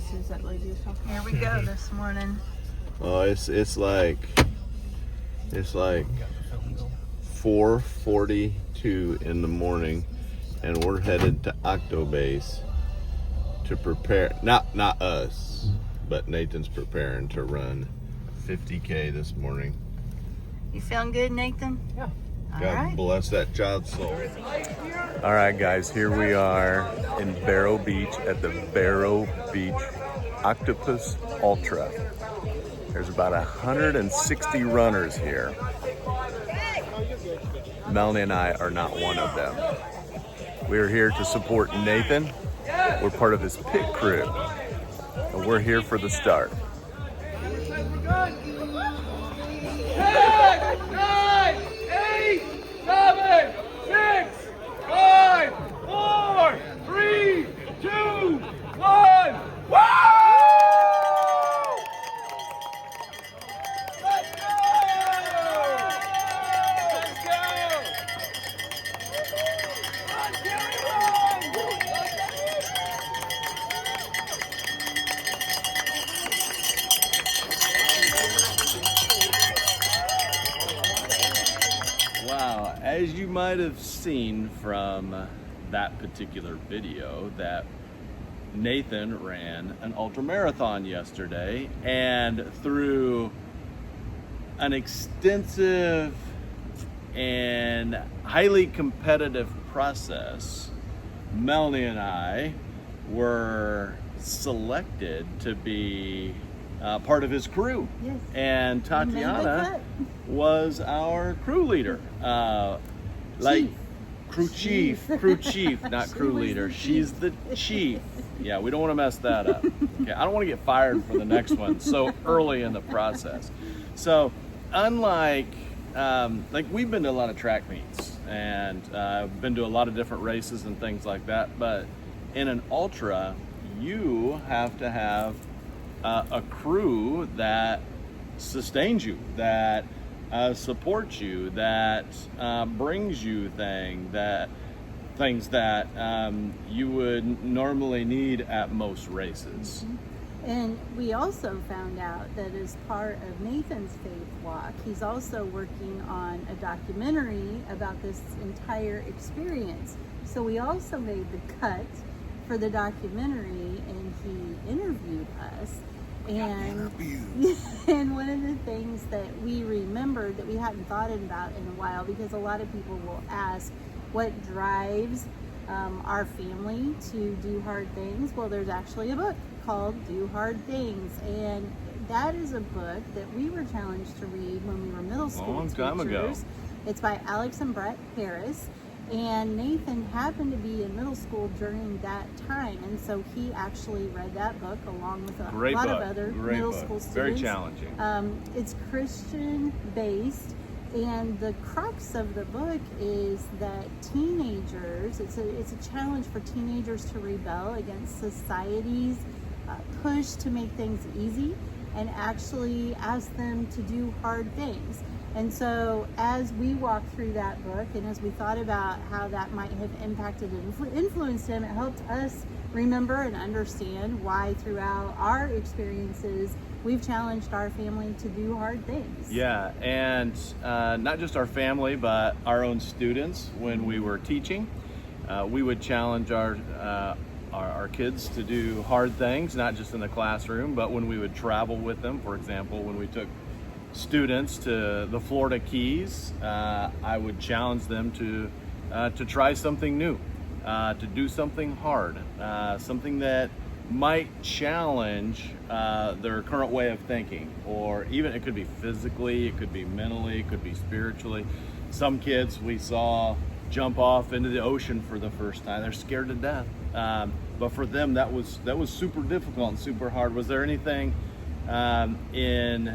races that lady was talking Here about. we go this morning. Oh, it's like 4:42 in the morning, and we're headed to Octobase to prepare. Not us, but Nathan's preparing to run 50K this morning. You feeling good, Nathan? Yeah. All God right. bless that child's soul. All right, guys, here we are in Vero Beach at the Vero Beach Octopus Ultra. There's about 160 runners here. Melanie and I are not one of them. We are here to support Nathan. We're part of his pit crew, and we're here for the start. 10, 9, 8, 7, 6, 5, 4, 3, 2, 1. Woo! Let's go! Let's go! Run, Jerry, run! Wow, as you might have seen from that particular video, that Nathan ran an ultra marathon yesterday, and through an extensive and highly competitive process, Melanie and I were selected to be part of his crew. Yes. And You made the Tatiana cut. was our crew leader. Chief. Crew chief, not She crew was leader. the She's the chief. Yeah, we don't want to mess that up. Okay, I don't want to get fired for the next one so early in the process. So, unlike, we've been to a lot of track meets, and been to a lot of different races and things like that, but in an ultra, you have to have a crew that sustains you, that supports you, that brings you things that you would normally need at most races. And we also found out that as part of Nathan's faith walk, he's also working on a documentary about this entire experience. So we also made the cut for the documentary, and he interviewed us. And and one of the things that we remembered that we hadn't thought about in a while, because a lot of people will ask what drives our family to do hard things. Well, there's actually a book called Do Hard Things, and that is a book that we were challenged to read when we were middle school Long teachers. time ago. It's by Alex and Brett Harris. And Nathan happened to be in middle school during that time, and so he actually read that book along with a Great lot book. of other Great middle book. school students. Very challenging. It's Christian based, and the crux of the book is that teenagers, it's a challenge for teenagers to rebel against society's push to make things easy, and actually ask them to do hard things. And so as we walked through that book, and as we thought about how that might have impacted and influenced him, it helped us remember and understand why throughout our experiences we've challenged our family to do hard things. Yeah, and not just our family, but our own students. When we were teaching, we would challenge our kids to do hard things, not just in the classroom, but when we would travel with them. For example, when we took students to the Florida Keys, I would challenge them to try something new, to do something hard, something that might challenge their current way of thinking, or even it could be physically, it could be mentally, it could be spiritually. Some kids we saw jump off into the ocean for the first time. They're scared to death, but for them that was super difficult and super hard. Was there anything in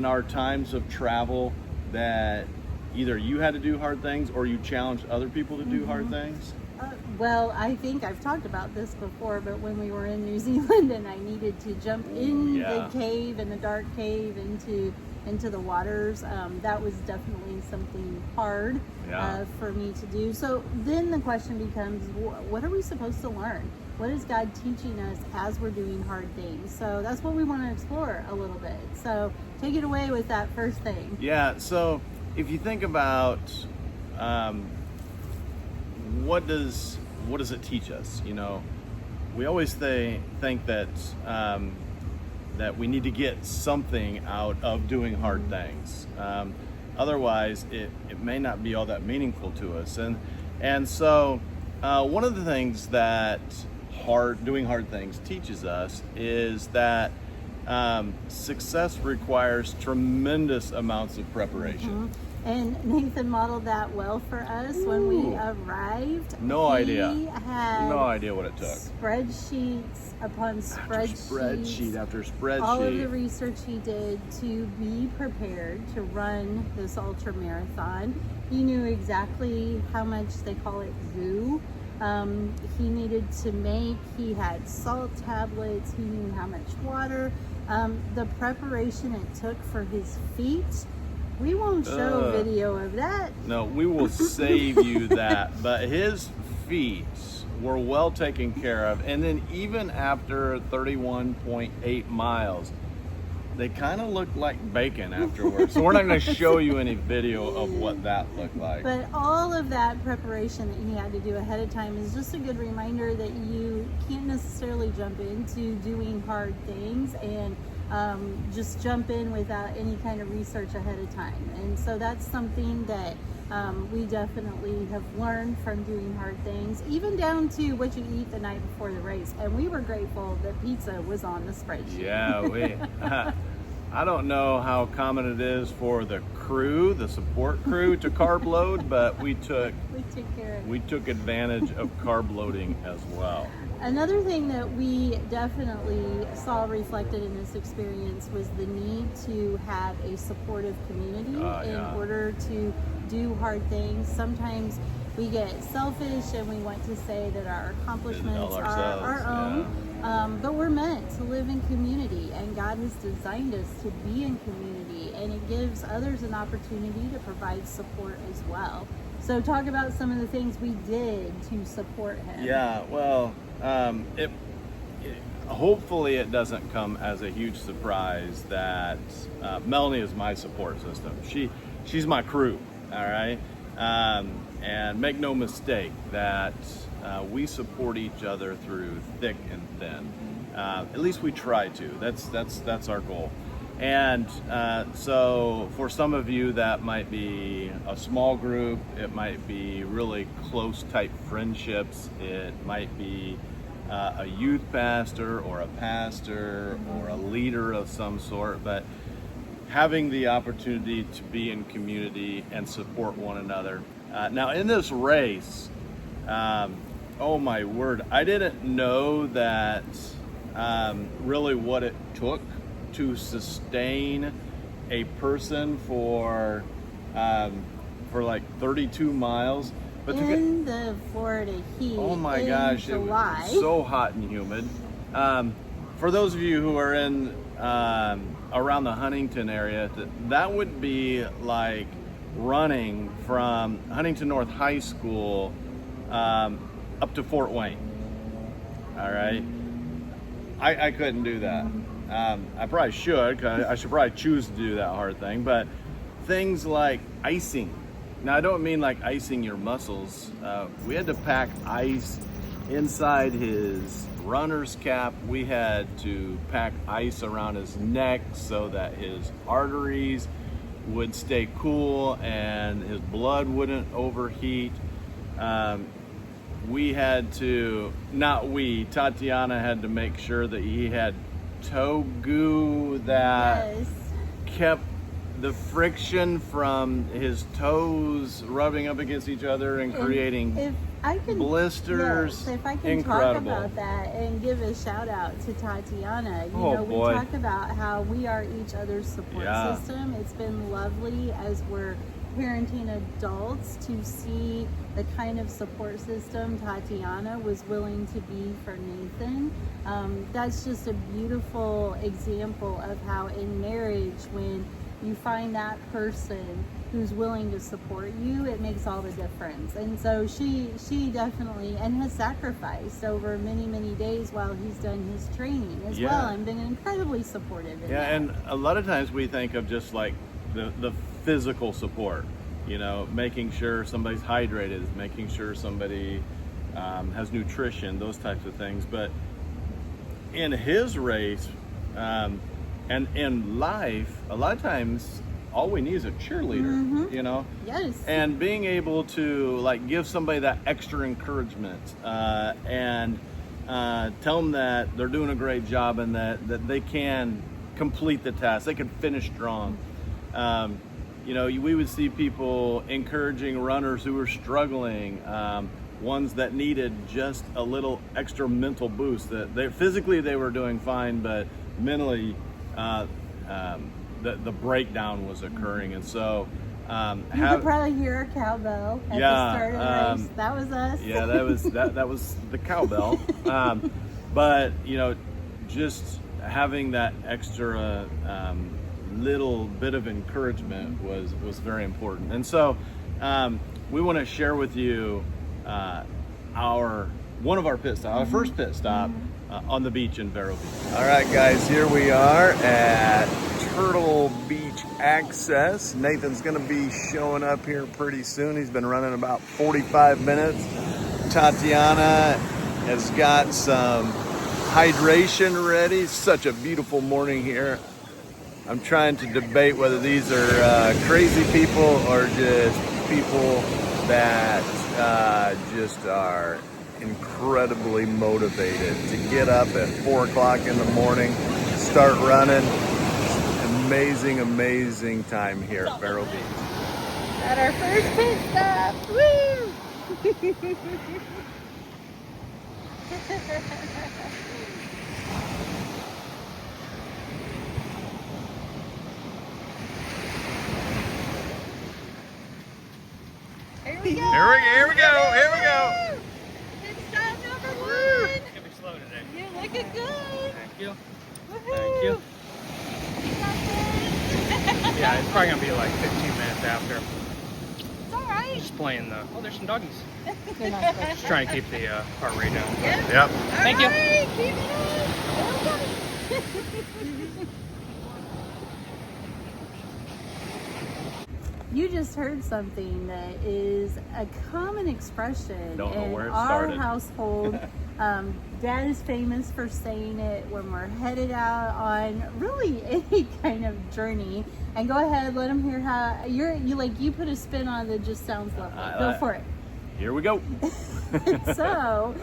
our times of travel that either you had to do hard things or you challenged other people to do hard things? Well, I think I've talked about this before, but when we were in New Zealand and I needed to jump in the cave, in the dark cave, into the waters, that was definitely something hard for me to do. So then the question becomes, what are we supposed to learn? what is God teaching us as we're doing hard things? So that's what we want to explore a little bit. So take it away with that first thing. Yeah, so if you think about what does it teach us? You know, we always think that that we need to get something out of doing hard things. Otherwise, it may not be all that meaningful to us. And so one of the things that doing hard things teaches us is that success requires tremendous amounts of preparation. And Nathan modeled that well for us when we arrived. No idea. He had No idea what it took. spreadsheets upon Spreadsheet after spreadsheet. all of the research he did to be prepared to run this ultra marathon. He knew exactly how much, they call it goo, he needed to make. He had salt tablets. He knew how much water. The preparation it took for his feet, we won't show video of that. No, we will save you that. But his feet were well taken care of. And then even after 31.8 miles, they kind of looked like bacon afterwards. So we're not going to show you any video of what that looked like. But all of that preparation that he had to do ahead of time is just a good reminder that you can't necessarily jump into doing hard things and just jump in without any kind of research ahead of time. And so that's something that we definitely have learned from doing hard things, even down to what you eat the night before the race. And we were grateful that pizza was on the spreadsheet. Yeah, I don't know how common it is for the crew, the support crew, to carb load, but we took care of it. we took advantage of carb loading as well. Another thing that we definitely saw reflected in this experience was the need to have a supportive community in order to do hard things. Sometimes we get selfish and we want to say that our accomplishments are our own, but we're meant to live in community, and God has designed us to be in community, and it gives others an opportunity to provide support as well. So talk about some of the things we did to support him. Yeah, well, hopefully it doesn't come as a huge surprise that Melanie is my support system. She's my crew, all right? And make no mistake that we support each other through thick and thin. At least we try to. That's our goal. And so for some of you, that might be a small group. It might be really close type friendships. It might be a youth pastor or a pastor or a leader of some sort. But having the opportunity to be in community and support one another. Now in this race, oh my word, I didn't know that really what it took to sustain a person for like 32 miles. But in the Florida heat, oh my in gosh, July. It was so hot and humid. For those of you who are in around the Huntington area, that would be like running from Huntington North High School up to Fort Wayne. All right, I couldn't do that. I probably should, 'cause I should probably choose to do that hard thing, but things like icing. Now, I don't mean like icing your muscles. We had to pack ice inside his runner's cap. We had to pack ice around his neck so that his arteries would stay cool and his blood wouldn't overheat. Tatiana had to make sure that he had toe goo that kept the friction from his toes rubbing up against each other and creating blisters. Yes, if I can Incredible. talk about that and give a shout out to Tatiana. We boy. talk about how we are each other's support system. It's been lovely as we're parenting adults to see the kind of support system Tatiana was willing to be for Nathan. That's just a beautiful example of how in marriage, when you find that person who's willing to support you, it makes all the difference. And so she definitely, and has sacrificed over many days while he's done his training as Yeah. well, and been incredibly supportive in Yeah, that. and a lot of times we think of just like the physical support, you know, making sure somebody's hydrated, making sure somebody has nutrition, those types of things. But in his race and in life, a lot of times all we need is a cheerleader, you know? Yes. And being able to like give somebody that extra encouragement and tell them that they're doing a great job and that they can complete the task, they can finish strong. You know, we would see people encouraging runners who were struggling, ones that needed just a little extra mental boost. That they physically they were doing fine, but mentally the breakdown was occurring. And so you could probably hear a cowbell at the start of the race. That was us. Yeah, that was the cowbell. But you know, just having that extra little bit of encouragement was very important. And so we want to share with you one of our pit stops, our first pit stop on the beach in Vero Beach. All right, guys, here we are at Turtle Beach Access. Nathan's going to be showing up here pretty soon. He's been running about 45 minutes. Tatiana has got some hydration ready. Such a beautiful morning here. I'm trying to debate whether these are crazy people or just people that just are incredibly motivated to get up at 4 o'clock in the morning, start running. Amazing time here at Vero Beach. At our first pit stop. Woo! Here we go. Here we go. Pit stop number 1. Gonna be slow today. You're looking good. Thank you. Woohoo. Thank you. You got this. Yeah, it's probably gonna be like 15 minutes after. It's all right. Just playing the. Oh, there's some doggies. Just trying to keep the heart rate down. Yep. Thank you. All right, keep it up. You just heard something that is a common expression Don't know in where it our started. household. Dad is famous for saying it when we're headed out on really any kind of journey. And go ahead, let them hear how you put a spin on it that just sounds lovely. Go for it. Here we go. So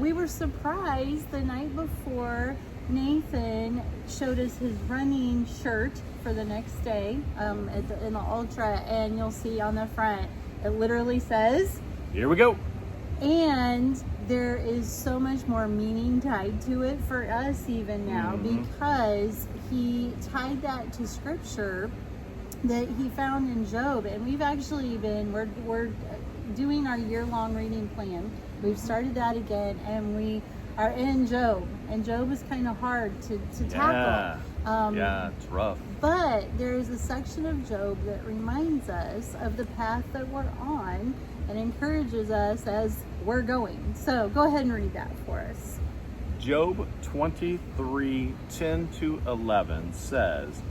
we were surprised the night before. Nathan showed us his running shirt for the next day in the ultra, and you'll see on the front it literally says, Here we go. and there is so much more meaning tied to it for us even now, because he tied that to scripture that he found in Job. And we've actually we're doing our year-long reading plan. We've started that again, and we are in Job, and Job is kind of hard to tackle. Yeah, it's rough. But there is a section of Job that reminds us of the path that we're on and encourages us as we're going. So go ahead and read that for us. Job 23:10-11 says,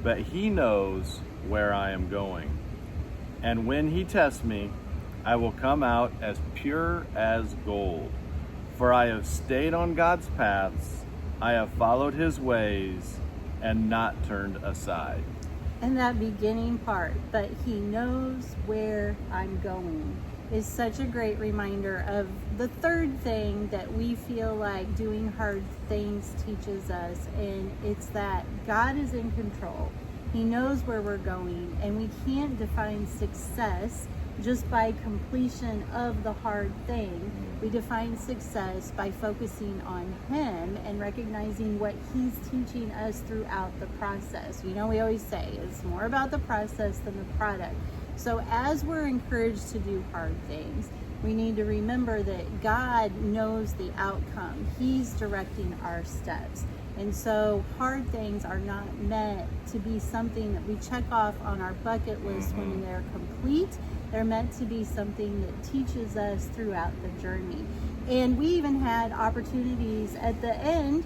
"But he knows where I am going, and when he tests me, I will come out as pure as gold. For I have stayed on God's paths, I have followed his ways, and not turned aside." And that beginning part, but he knows where I'm going, is such a great reminder of the third thing that we feel like doing hard things teaches us, and it's that God is in control. He knows where we're going, and we can't define success just by completion of the hard thing. We define success by focusing on him and recognizing what he's teaching us throughout the process. You know, we always say it's more about the process than the product. So as we're encouraged to do hard things, We need to remember that God knows the outcome. He's directing our steps. And so hard things are not meant to be something that we check off on our bucket list when they're complete. They're meant to be something that teaches us throughout the journey. And we even had opportunities at the end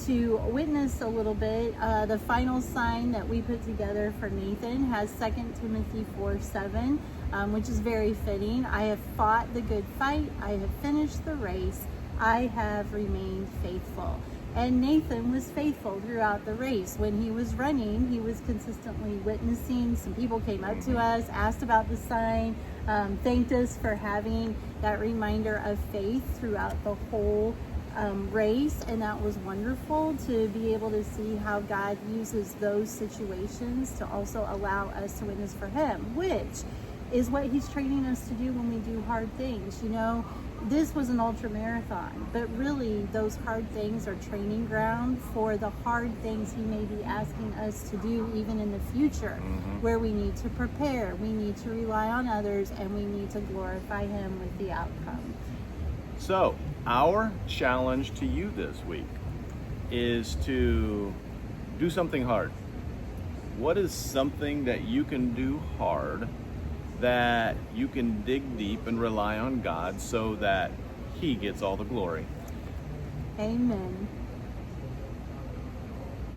to witness a little bit. The final sign that we put together for Nathan has 2 Timothy 4:7, which is very fitting. I have fought the good fight. I have finished the race. I have remained faithful. And Nathan was faithful throughout the race. When he was running, he was consistently witnessing. Some people came up to us, asked about the sign, thanked us for having that reminder of faith throughout the whole race. And that was wonderful to be able to see how God uses those situations to also allow us to witness for him, which is what he's training us to do when we do hard things. You know, this was an ultra marathon, but really those hard things are training ground for the hard things he may be asking us to do even in the future, where we need to prepare, we need to rely on others, and we need to glorify him with the outcome. So, our challenge to you this week is to do something hard. What is something that you can do hard that you can dig deep and rely on God so that he gets all the glory? Amen.